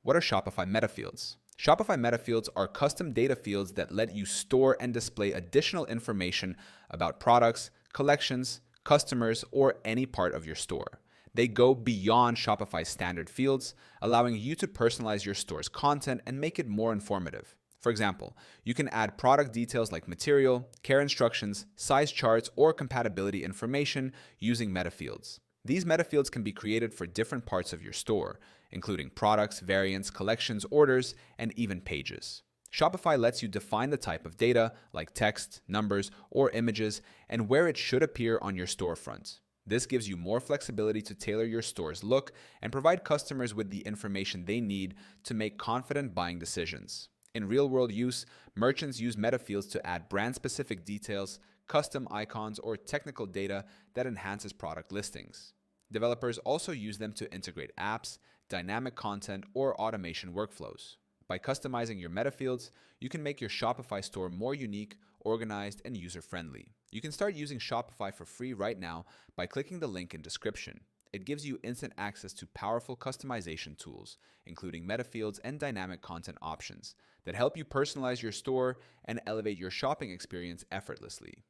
What are Shopify Metafields? Shopify Metafields are custom data fields that let you store and display additional information about products, collections, customers, or any part of your store. They go beyond Shopify's standard fields, allowing you to personalize your store's content and make it more informative. For example, you can add product details like material, care instructions, size charts, or compatibility information using Metafields. These metafields can be created for different parts of your store, including products, variants, collections, orders, and even pages. Shopify lets you define the type of data, like text, numbers, or images, and where it should appear on your storefront. This gives you more flexibility to tailor your store's look and provide customers with the information they need to make confident buying decisions. In real-world use, merchants use metafields to add brand-specific details, custom icons, or technical data that enhances product listings. Developers also use them to integrate apps, dynamic content, or automation workflows. By customizing your metafields, you can make your Shopify store more unique, organized, and user-friendly. You can start using Shopify for free right now by clicking the link in description. It gives you instant access to powerful customization tools, including metafields and dynamic content options that help you personalize your store and elevate your shopping experience effortlessly.